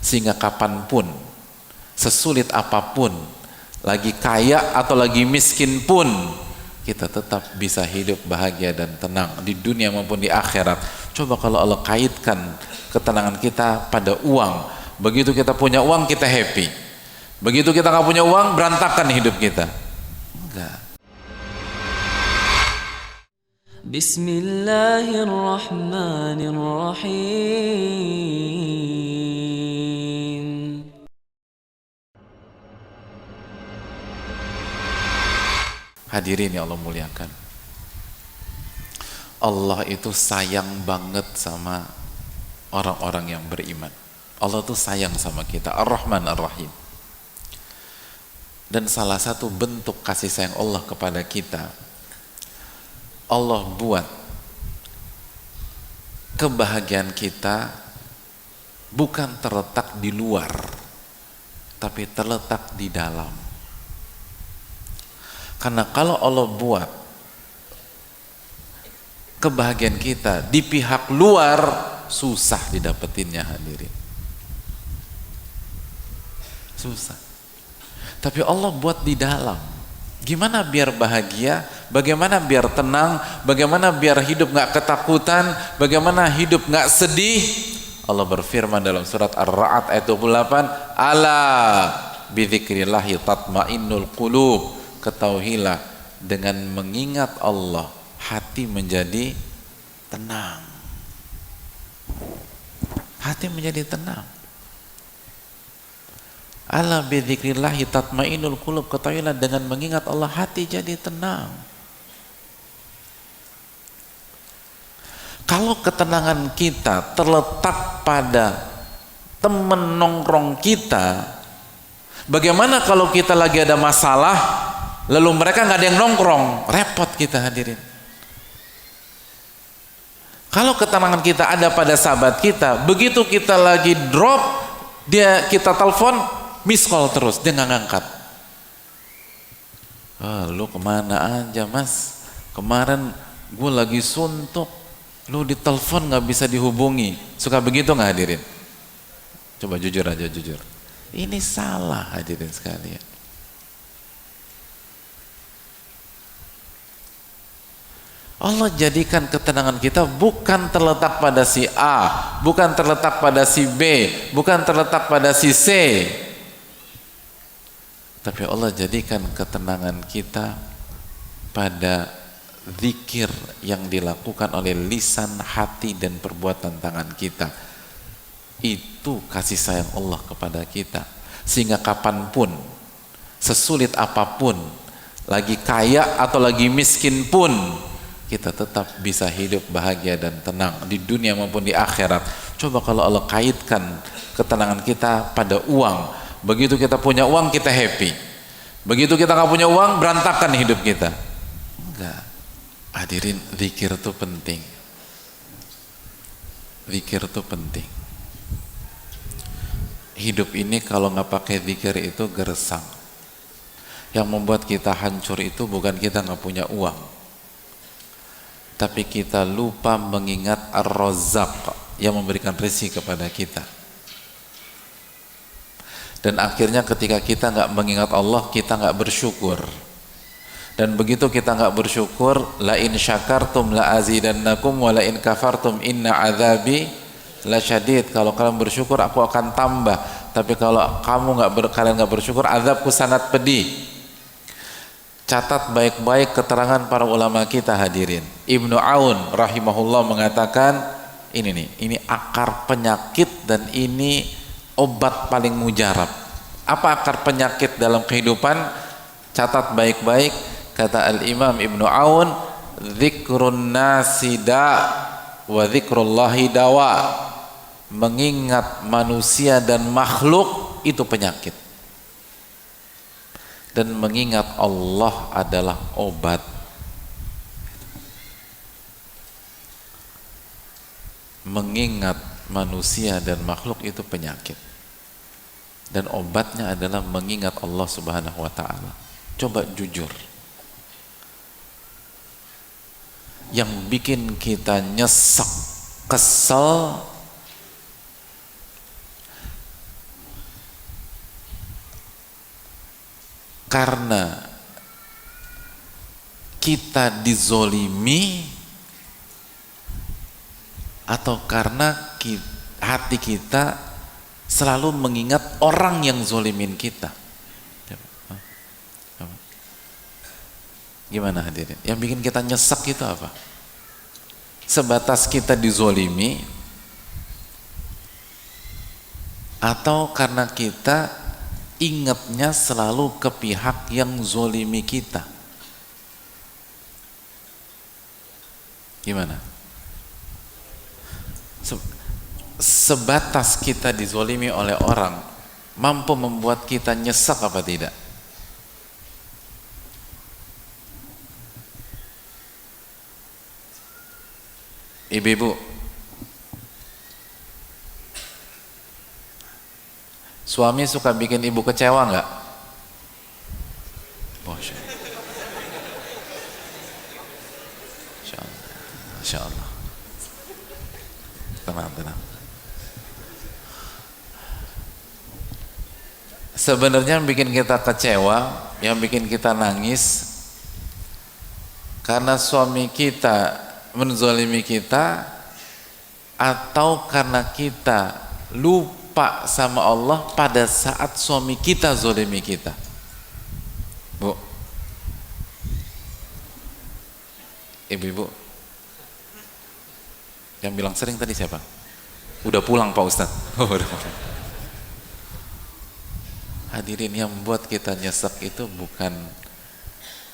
Sehingga kapanpun, sesulit apapun, lagi kaya atau lagi miskin pun, kita tetap bisa hidup bahagia dan tenang di dunia maupun di akhirat. Coba kalau Allah kaitkan ketenangan kita pada uang. Begitu kita punya uang, kita happy. Begitu kita nggak punya uang, berantakan hidup kita. Enggak. Bismillahirrahmanirrahim. Hadirin yang Allah muliakan, Allah itu sayang banget sama orang-orang yang beriman. Allah tuh sayang sama kita, Ar-Rahman Ar-Rahim. Dan salah satu bentuk kasih sayang Allah kepada kita, Allah buat kebahagiaan kita bukan terletak di luar, tapi terletak di dalam. Karena kalau Allah buat kebahagiaan kita di pihak luar, susah didapetinnya, hadirin. Susah. Tapi Allah buat di dalam. Gimana biar bahagia? Bagaimana biar tenang? Bagaimana biar hidup gak ketakutan? Bagaimana hidup gak sedih? Allah berfirman dalam surat Ar-Ra'd ayat 28, Ala bidzikrillahi tatmainnul qulub. Ketahuilah, dengan mengingat Allah, hati menjadi tenang. Hati menjadi tenang. Ala bidzikrillahi tatmainnul qulub. Ketahuilah, dengan mengingat Allah, hati jadi tenang. Kalau ketenangan kita terletak pada teman nongkrong kita, bagaimana kalau kita lagi ada masalah, lalu mereka nggak ada yang nongkrong? Repot kita, hadirin. Kalau ketenangan kita ada pada sahabat kita, begitu kita lagi drop, kita telepon, miss call terus, dia nggak ngangkat. Lu kemana aja, mas? Kemarin gue lagi suntuk, lu ditelepon nggak bisa dihubungi. Suka begitu nggak, hadirin? Coba jujur aja, jujur. Ini salah, hadirin sekalian. Allah jadikan ketenangan kita bukan terletak pada si A, bukan terletak pada si B, bukan terletak pada si C. Tapi Allah jadikan ketenangan kita pada zikir yang dilakukan oleh lisan, hati, dan perbuatan tangan kita. Itu kasih sayang Allah kepada kita. Sehingga kapanpun, sesulit apapun, lagi kaya atau lagi miskin pun, kita tetap bisa hidup bahagia dan tenang di dunia maupun di akhirat. Coba kalau Allah kaitkan ketenangan kita pada uang. Begitu kita punya uang, kita happy. Begitu kita nggak punya uang, berantakan hidup kita. Enggak. Hadirin, zikir itu penting. Zikir itu penting. Hidup ini kalau nggak pakai zikir itu gersang. Yang membuat kita hancur itu bukan kita nggak punya uang, tapi kita lupa mengingat Ar-Razzaq yang memberikan rezeki kepada kita. Dan akhirnya ketika kita nggak mengingat Allah, kita nggak bersyukur. Dan begitu kita nggak bersyukur, la in syakartum la azidannakum wa la in kafartum inna azabi lasyadid. Kalau kalian bersyukur, aku akan tambah. Tapi kalau kalian nggak bersyukur, azabku sangat pedih. Catat baik-baik keterangan para ulama kita, hadirin. Ibnu Aun rahimahullah mengatakan, ini akar penyakit dan ini obat paling mujarab. Apa akar penyakit dalam kehidupan? Catat baik-baik, kata Al-Imam Ibnu Aun, zikrun nasida wa zikrullahi dawa. Mengingat manusia dan makhluk itu penyakit. Dan mengingat Allah adalah obat. Mengingat manusia dan makhluk itu penyakit. Dan obatnya adalah mengingat Allah Subhanahu wa ta'ala. Coba jujur. Yang bikin kita nyesek, kesel, karena kita dizolimi atau karena hati kita selalu mengingat orang yang zolimin kita? Gimana hadirin? Yang bikin kita nyesek itu apa? Sebatas kita dizolimi atau karena kita ingatnya selalu ke pihak yang zolimi kita? Gimana? Sebatas kita dizolimi oleh orang mampu membuat kita nyesek apa tidak? Ibu-ibu, suami suka bikin ibu kecewa nggak? Masya Allah. Masya Allah. Tenang. Sebenarnya yang bikin kita kecewa, yang bikin kita nangis, karena suami kita menzalimi kita, atau karena kita lupa sama Allah pada saat suami kita zalimi kita. Bu, ibu-ibu, yang bilang sering tadi siapa? Udah pulang Pak Ustadz. Oh, udah pulang. Hadirin, yang membuat kita nyesek itu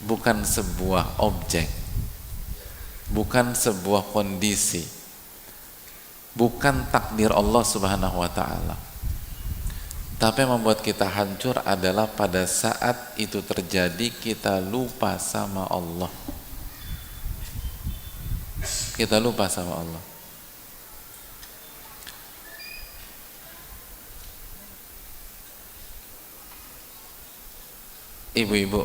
bukan sebuah objek, bukan sebuah kondisi, bukan takdir Allah Subhanahu wa ta'ala. Tapi yang membuat kita hancur adalah pada saat itu terjadi kita lupa sama Allah. Kita lupa sama Allah. Ibu-ibu,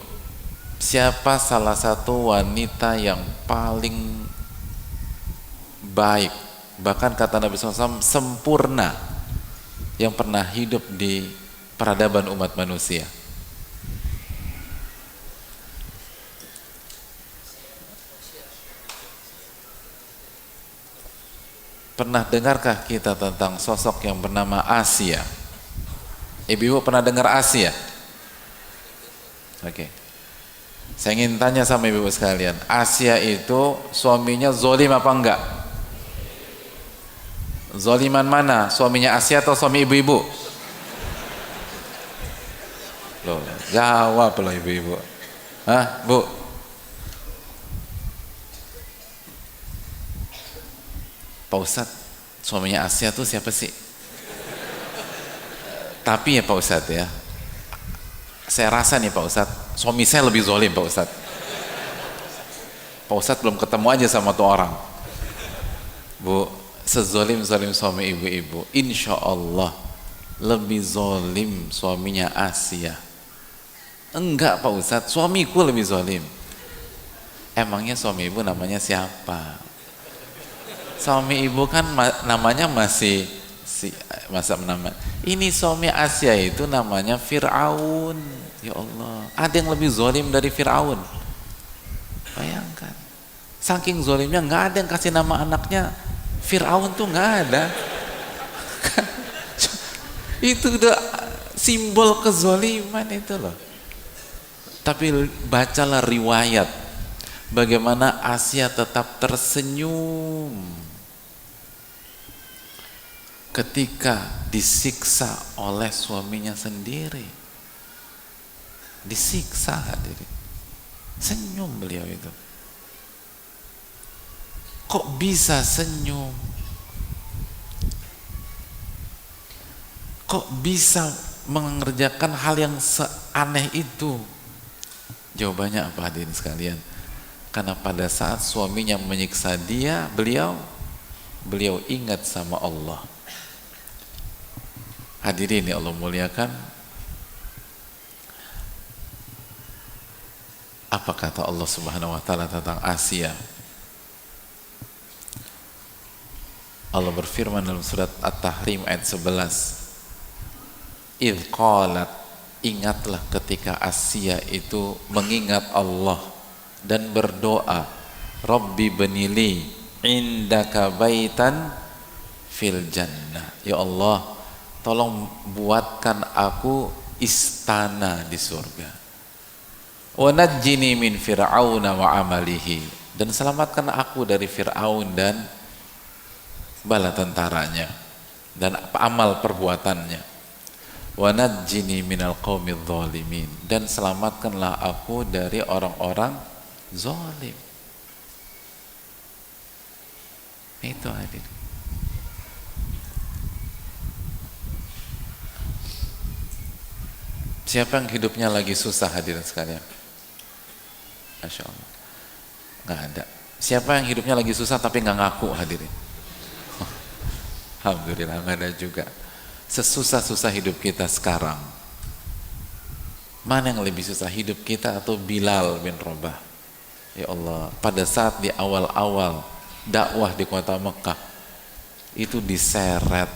siapa salah satu wanita yang paling baik, bahkan kata Nabi SAW sempurna, yang pernah hidup di peradaban umat manusia? Pernah dengarkah kita tentang sosok yang bernama Asia? Ibu-ibu pernah dengar Asia? Oke. Saya ingin tanya sama ibu sekalian, Asia itu suaminya zolim apa enggak? Zoliman mana? Suaminya Asia atau suami ibu-ibu? Loh, jawab loh ibu-ibu. Hah, Bu? Pak Ustadz, suaminya Asia tuh siapa sih? Tapi ya Pak Ustadz ya, saya rasa nih Pak Ustadz, suami saya lebih zolim Pak Ustadz. Pak Ustadz belum ketemu aja sama tuh orang. Bu, sezolim-zolim suami ibu-ibu, insya Allah lebih zolim suaminya Asia. Enggak Pak Ustadz, suamiku lebih zolim. Emangnya suami ibu namanya siapa? Suami ibu kan namanya masih masa nama. Ini suami Asia itu namanya Fir'aun. Ya Allah, ada yang lebih zolim dari Fir'aun? Bayangkan, saking zolimnya nggak ada yang kasih nama anaknya Fir'aun tuh, nggak ada. Itu udah simbol kezoliman itu loh. Tapi bacalah riwayat bagaimana Asia tetap tersenyum ketika disiksa oleh suaminya sendiri. Disiksa hadirin, senyum beliau itu. Kok bisa senyum? Kok bisa mengerjakan hal yang seaneh itu? Jawabannya apa hadirin sekalian? Karena pada saat suaminya menyiksa dia, beliau ingat sama Allah. Hadirin yang Allah muliakan, apa kata Allah Subhanahu wa ta'ala tentang Asia? Allah berfirman dalam surat At-Tahrim ayat 11, idh qalat ingatlah ketika Asya itu mengingat Allah dan berdoa, Rabbi benili indaka baitan fil jannah. Ya Allah, tolong buatkan aku istana di surga. Wa najjini min fir'aun wa amalihi, dan selamatkan aku dari Fir'aun dan bala tentaranya dan amal perbuatannya. Wa najjini minal qaumidz zalimin, dan selamatkanlah aku dari orang-orang zalim. Itu hadir. Siapa yang hidupnya lagi susah hadirin sekalian? Masya Allah, nggak ada. Siapa yang hidupnya lagi susah tapi nggak ngaku hadirin? Alhamdulillah nggak ada juga. Sesusah-susah hidup kita sekarang, mana yang lebih susah, hidup kita atau Bilal bin Rabah? Ya Allah, pada saat di awal-awal dakwah di kota Mekah itu diseret,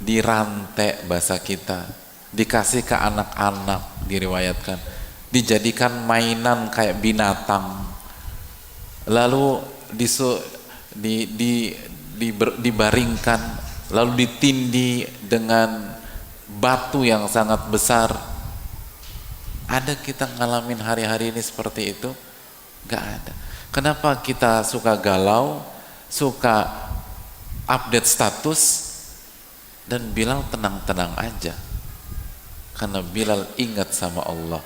dirantai bahasa kita, dikasih ke anak-anak, diriwayatkan dijadikan mainan kayak binatang, lalu dibaringkan, lalu ditindih dengan batu yang sangat besar. Ada kita ngalamin hari-hari ini seperti itu? Gak ada. Kenapa kita suka galau, suka update status, dan Bilal tenang-tenang aja? Karena Bilal ingat sama Allah.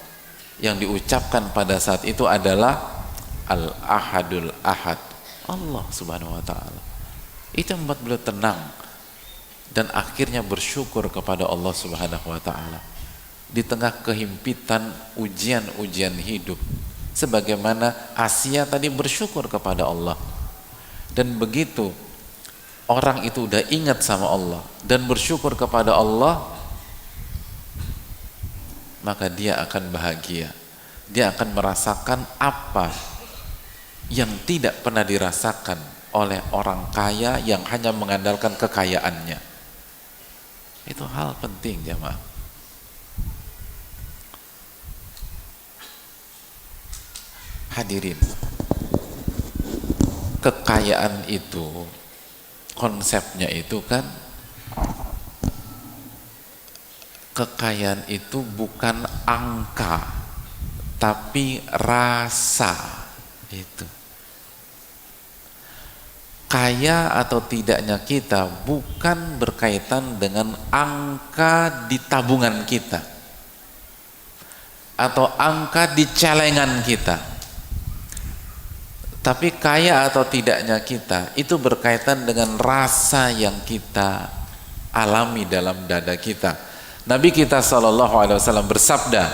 Yang diucapkan pada saat itu adalah Al-Ahadul Ahad, Allah subhanahu wa ta'ala. Itu membuat beliau tenang dan akhirnya bersyukur kepada Allah subhanahu wa ta'ala di tengah kehimpitan ujian-ujian hidup, sebagaimana Asya tadi bersyukur kepada Allah. Dan begitu orang itu udah ingat sama Allah dan bersyukur kepada Allah, maka dia akan bahagia. Dia akan merasakan apa yang tidak pernah dirasakan oleh orang kaya yang hanya mengandalkan kekayaannya. Itu hal penting jamaah. Hadirin, kekayaan itu konsepnya itu kan, kekayaan itu bukan angka tapi rasa. Itu kaya atau tidaknya kita bukan berkaitan dengan angka di tabungan kita atau angka di celengan kita, tapi kaya atau tidaknya kita itu berkaitan dengan rasa yang kita alami dalam dada kita. Nabi kita SAW bersabda,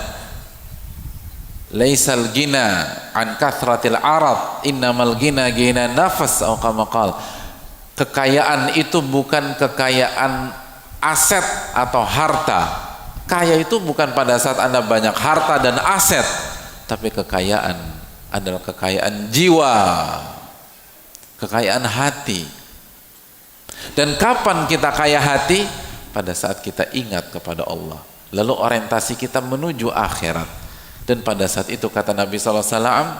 laisal gina an kathratil arad, innamal gina gina nafas, atau kama qala. Kekayaan itu bukan kekayaan aset atau harta. Kaya itu bukan pada saat Anda banyak harta dan aset, tapi kekayaan adalah kekayaan jiwa, kekayaan hati. Dan kapan kita kaya hati? Pada saat kita ingat kepada Allah, lalu orientasi kita menuju akhirat. Dan pada saat itu kata Nabi SAW,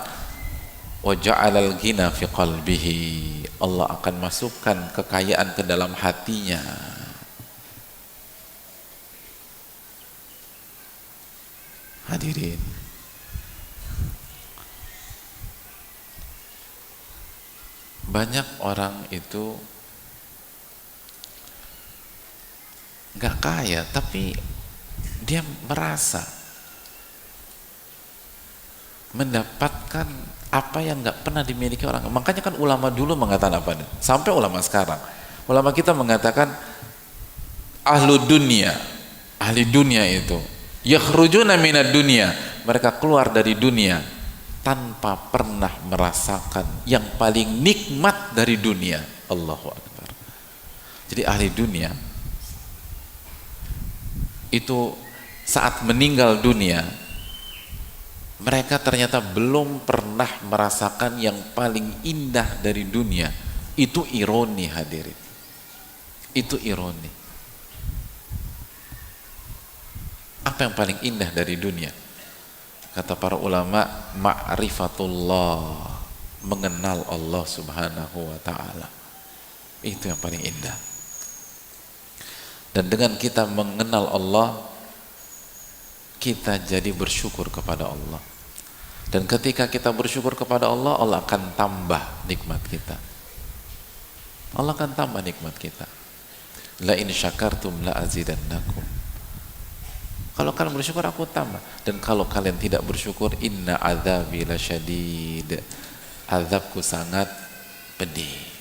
wa ja'alal ghina fi qalbihi, Allah akan masukkan kekayaan ke dalam hatinya. Hadirin, banyak orang itu gak kaya tapi dia merasa mendapatkan apa yang gak pernah dimiliki orang. Makanya kan ulama dulu mengatakan apa nih? Sampai ulama sekarang, ulama kita mengatakan ahlu dunia, ahli dunia itu yakhrujuna minad dunia, mereka keluar dari dunia tanpa pernah merasakan yang paling nikmat dari dunia. Allahu Akbar. Jadi ahli dunia itu saat meninggal dunia, mereka ternyata belum pernah merasakan yang paling indah dari dunia. Itu ironi hadirin. Itu ironi. Apa yang paling indah dari dunia? Kata para ulama, ma'rifatullah, mengenal Allah subhanahu wa ta'ala. Itu yang paling indah. Dan dengan kita mengenal Allah, kita jadi bersyukur kepada Allah. Dan ketika kita bersyukur kepada Allah, Allah akan tambah nikmat kita. Allah akan tambah nikmat kita. La in syakartum la azidannakum. Kalau kalian bersyukur, aku tambah. Dan kalau kalian tidak bersyukur, inna adzabi lasyadid, azabku sangat pedih.